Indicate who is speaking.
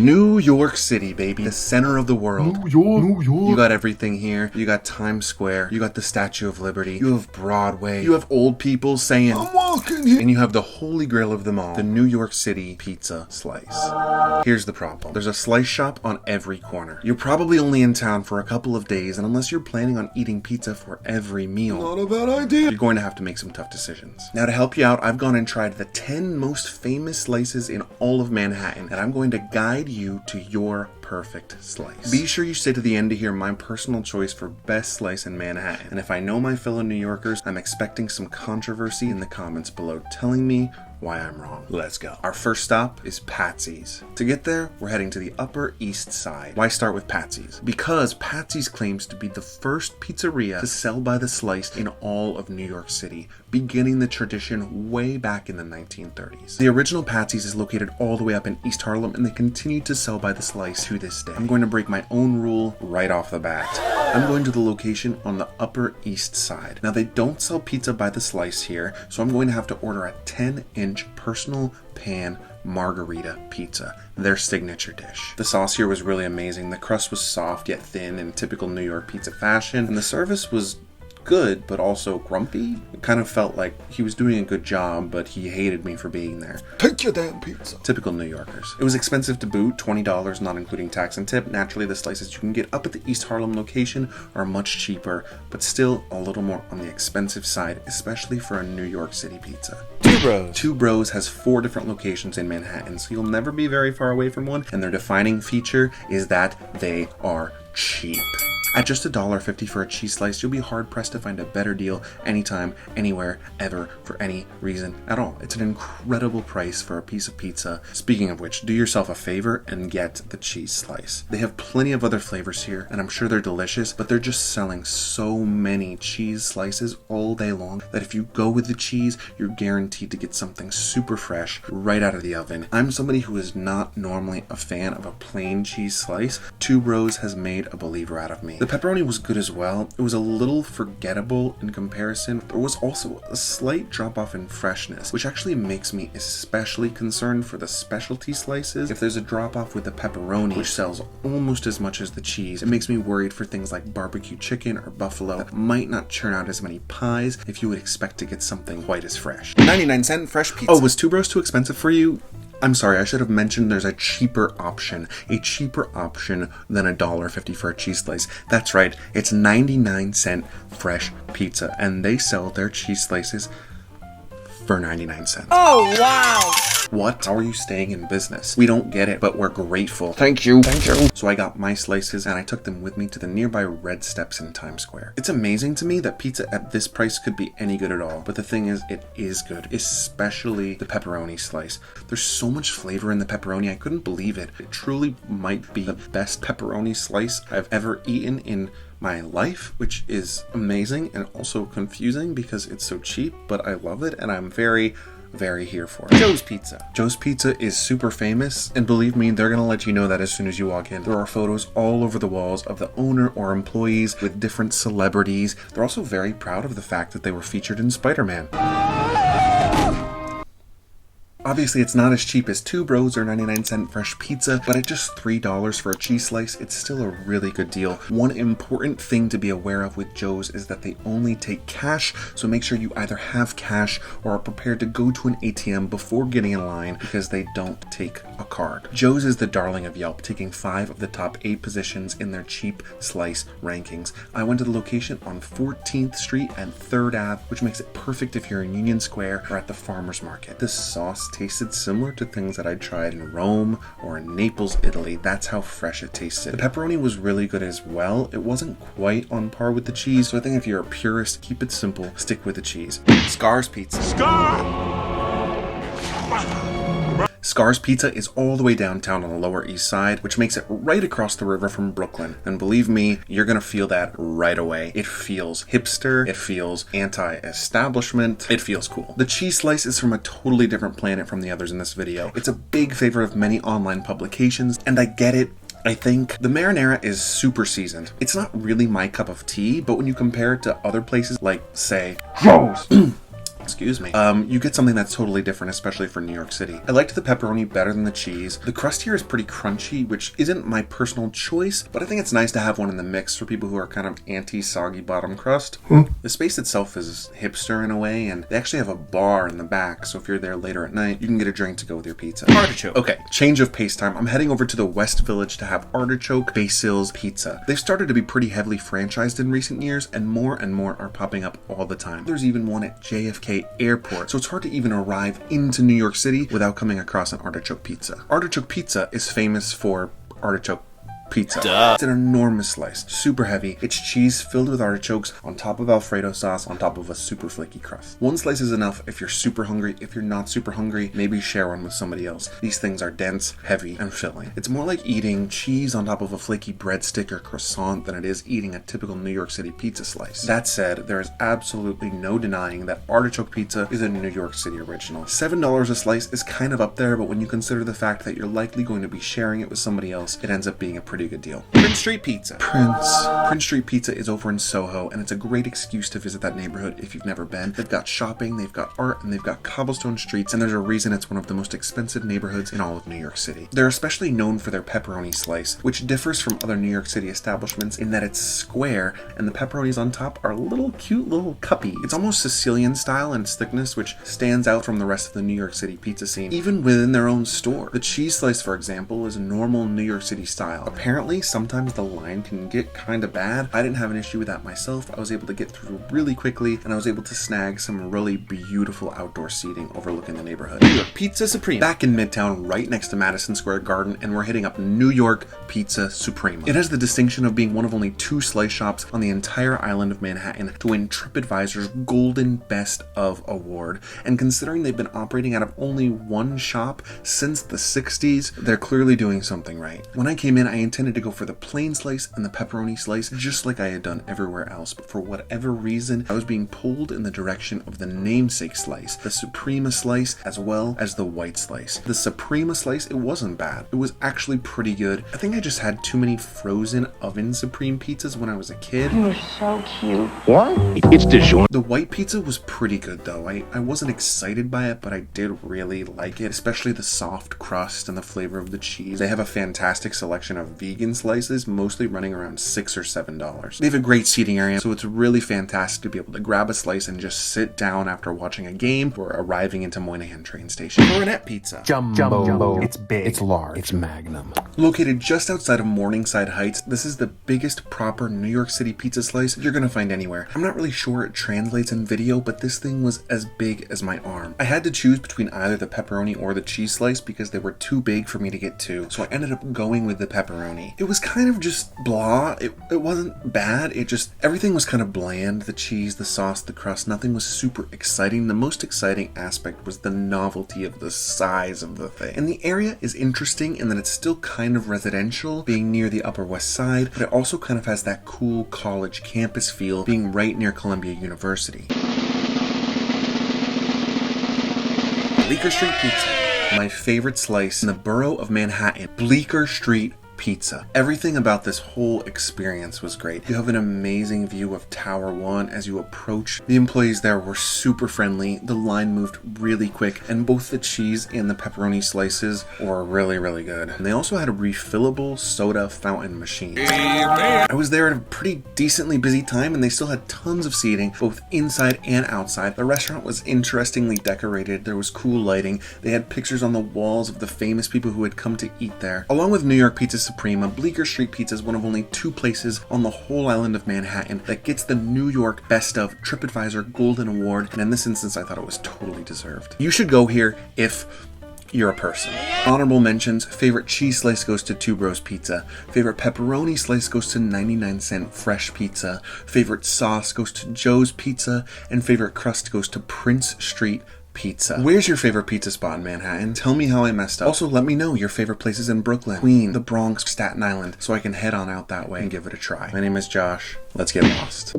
Speaker 1: New York City, baby. The center of the world.
Speaker 2: New York.
Speaker 1: You got everything here. You got Times Square. You got the Statue of Liberty. You have Broadway. You have old people saying,
Speaker 2: I'm walking here.
Speaker 1: and you have the holy grail of them all, the New York City pizza slice. Here's the problem. There's a slice shop on every corner. You're probably only in town for a couple of days, and unless you're planning on eating pizza for every meal,
Speaker 2: Not a bad idea.
Speaker 1: you're going to have to make some tough decisions. Now, to help you out, I've gone and tried the 10 most famous slices in all of Manhattan, and I'm going to guide you to your perfect slice. Be sure you stay to the end to hear my personal choice for best slice in Manhattan. And if I know my fellow New Yorkers, I'm expecting some controversy in the comments below telling me why I'm wrong. Let's go. Our first stop is PATSY'S. To get there, we're heading to the Upper East Side. Why start with PATSY'S? Because PATSY'S claims to be the first pizzeria to sell by the slice in all of New York City, beginning the tradition way back in the 1930s. The original PATSY'S is located all the way up in East Harlem, and they continue to sell by the slice to this day. I'm going to break my own rule right off the bat. I'm going to the location on the Upper East Side. Now, they don't sell pizza by the slice here, so I'm going to have to order a 10-inch personal pan margarita pizza, their signature dish. The sauce here was really amazing. The crust was soft yet thin in typical New York pizza fashion, and the service was good but also grumpy. It kind of felt like he was doing a good job, but he hated me for being there.
Speaker 2: Take your damn pizza.
Speaker 1: Typical New Yorkers. It was expensive to boot, $20 not including tax and tip. Naturally, the slices you can get up at the East Harlem location are much cheaper, but still a little more on the expensive side, especially for a New York City pizza. Two Bros has 4 different locations in Manhattan, so you'll never be very far away from one, and their defining feature is that they are cheap. At just $1.50 for a cheese slice, you'll be hard-pressed to find a better deal anytime, anywhere, ever, for any reason at all. It's an incredible price for a piece of pizza. Speaking of which, do yourself a favor and get the cheese slice. They have plenty of other flavors here, and I'm sure they're delicious, but they're just selling so many cheese slices all day long that if you go with the cheese, you're guaranteed to get something super fresh right out of the oven. I'm somebody who is not normally a fan of a plain cheese slice. Two Bros has made a believer out of me. The pepperoni was good as well. It was a little forgettable in comparison. There was also a slight drop off in freshness, which actually makes me especially concerned for the specialty slices. If there's a drop off with the pepperoni, which sells almost as much as the cheese, it makes me worried for things like barbecue chicken or buffalo that might not churn out as many pies if you would expect to get something quite as fresh. 99-cent fresh pizza. Oh, was Two Bros too expensive for you? I'm sorry, I should have mentioned there's a cheaper option than $1.50 for a cheese slice. That's right, it's 99-cent fresh pizza, and they sell their cheese slices for 99 cents.
Speaker 3: Oh, wow!
Speaker 1: What? How are you staying in business? We don't get it, but we're grateful.
Speaker 2: Thank you. Thank you.
Speaker 1: So I got my slices and I took them with me to the nearby Red Steps in Times Square. It's amazing to me that pizza at this price could be any good at all, but the thing is, it is good, especially the pepperoni slice. There's so much flavor in the pepperoni, I couldn't believe it. It truly might be the best pepperoni slice I've ever eaten in my life, which is amazing and also confusing because it's so cheap, but I love it and I'm very here for it. Joe's Pizza. Joe's Pizza is super famous, and believe me, they're gonna let you know that as soon as you walk in. There are photos all over the walls of the owner or employees with different celebrities. They're also very proud of the fact that they were featured in Spider-Man. Obviously, it's not as cheap as Two Bros or 99-cent fresh pizza, but at just $3 for a cheese slice, it's still a really good deal. One important thing to be aware of with Joe's is that they only take cash, so make sure you either have cash or are prepared to go to an ATM before getting in line because they don't take a card. Joe's is the darling of Yelp, taking 5 of the top 8 positions in their cheap slice rankings. I went to the location on 14th Street and 3rd Ave, which makes it perfect if you're in Union Square or at the farmer's market. This sauce tasted similar to things that I tried in Rome or in Naples, Italy. That's how fresh it tasted. The pepperoni was really good as well. It wasn't quite on par with the cheese, so I think if you're a purist, keep it simple, stick with the cheese. Scar's Pizza. Scar's Pizza is all the way downtown on the Lower East Side, which makes it right across the river from Brooklyn. And believe me, you're gonna feel that right away. It feels hipster, it feels anti-establishment, it feels cool. The cheese slice is from a totally different planet from the others in this video. It's a big favorite of many online publications, and I get it. I think the marinara is super seasoned. It's not really my cup of tea, but when you compare it to other places like, say, Joe's, excuse me, you get something that's totally different, especially for New York City. I liked the pepperoni better than the cheese. The crust here is pretty crunchy, which isn't my personal choice, but I think it's nice to have one in the mix for people who are kind of anti-soggy bottom crust. The space itself is hipster in a way, and they actually have a bar in the back, so if you're there later at night, you can get a drink to go with your pizza. Artichoke. Okay, change of pace time. I'm heading over to the West Village to have Artichoke BASILLE'S pizza. They've started to be pretty heavily franchised in recent years, and more are popping up all the time. There's even one at JFK Airport, so it's hard to even arrive into New York City without coming across an artichoke pizza. Artichoke pizza is famous for artichoke pizza. Duh. It's an enormous slice, super heavy. It's cheese filled with artichokes on top of Alfredo sauce on top of a super flaky crust. One slice is enough if you're super hungry. If you're not super hungry, maybe share one with somebody else. These things are dense, heavy, and filling. It's more like eating cheese on top of a flaky breadstick or croissant than it is eating a typical New York City pizza slice. That said, there is absolutely no denying that artichoke pizza is a New York City original. $7 a slice is kind of up there, but when you consider the fact that you're likely going to be sharing it with somebody else, it ends up being a pretty good deal. Prince Street Pizza. Prince Street Pizza is over in Soho, and it's a great excuse to visit that neighborhood if you've never been. They've got shopping, they've got art, and they've got cobblestone streets, and there's a reason it's one of the most expensive neighborhoods in all of New York City. They're especially known for their pepperoni slice, which differs from other New York City establishments in that it's square, and the pepperonis on top are little cute little cuppy. It's almost Sicilian style in its thickness, which stands out from the rest of the New York City pizza scene, even within their own store. The cheese slice, for example, is normal New York City style. Apparently, sometimes the line can get kind of bad. I didn't have an issue with that myself. I was able to get through really quickly, and I was able to snag some really beautiful outdoor seating overlooking the neighborhood. New York Pizza Supreme. Back in Midtown, right next to Madison Square Garden, and we're hitting up New York Pizza Suprema. It has the distinction of being one of only 2 slice shops on the entire island of Manhattan to win TripAdvisor's Golden Best of Award, and considering they've been operating out of only 1 shop since the 60s, they're clearly doing something right. When I came in, I intended to go for the plain slice and the pepperoni slice, just like I had done everywhere else, but for whatever reason, I was being pulled in the direction of the namesake slice, the Suprema slice, as well as the white slice. The Suprema slice, it wasn't bad. It was actually pretty good. I think I just had too many frozen oven Supreme pizzas when I was a kid.
Speaker 3: You're so cute.
Speaker 4: What? It's DiGiorno.
Speaker 1: The white pizza was pretty good though. I wasn't excited by it, but I did really like it, especially the soft crust and the flavor of the cheese. They have a fantastic selection of vegan slices, mostly running around $6 or $7. They have a great seating area, so it's really fantastic to be able to grab a slice and just sit down after watching a game or arriving into Moynihan train station. KORONET Pizza.
Speaker 5: Jumbo. It's big. It's large. It's magnum.
Speaker 1: Located just outside of Morningside Heights, this is the biggest proper New York City pizza slice you're gonna find anywhere. I'm not really sure it translates in video, but this thing was as big as my arm. I had to choose between either the pepperoni or the cheese slice because they were too big for me to get to, so I ended up going with the pepperoni. It was kind of just blah. It wasn't bad. It just, everything was kind of bland. The cheese, the sauce, the crust, nothing was super exciting. The most exciting aspect was the novelty of the size of the thing. And the area is interesting in that it's still kind of residential, being near the Upper West Side, but it also kind of has that cool college campus feel, being right near Columbia University. Bleecker Street Pizza. My favorite slice in the borough of Manhattan. Bleecker Street Pizza. Everything about this whole experience was great. You have an amazing view of Tower 1 as you approach. The employees there were super friendly. The line moved really quick, and both the cheese and the pepperoni slices were really, really good. And they also had a refillable soda fountain machine. I was there at a pretty decently busy time, and they still had tons of seating, both inside and outside. The restaurant was interestingly decorated. There was cool lighting. They had pictures on the walls of the famous people who had come to eat there. Along with New York Pizza Suprema, Bleecker Street Pizza is one of only 2 places on the whole island of Manhattan that gets the New York Best of TripAdvisor Golden Award, and in this instance I thought it was totally deserved. You should go here if you're a person. Honorable mentions: favorite cheese slice goes to Two Bros Pizza, favorite pepperoni slice goes to 99-cent Fresh Pizza, favorite sauce goes to Joe's Pizza, and favorite crust goes to Prince Street Pizza. Where's your favorite pizza spot in Manhattan? Tell me how I messed up. Also, let me know your favorite places in Brooklyn, Queens, the Bronx, Staten Island, so I can head on out that way and give it a try. My name is Josh. Let's get lost.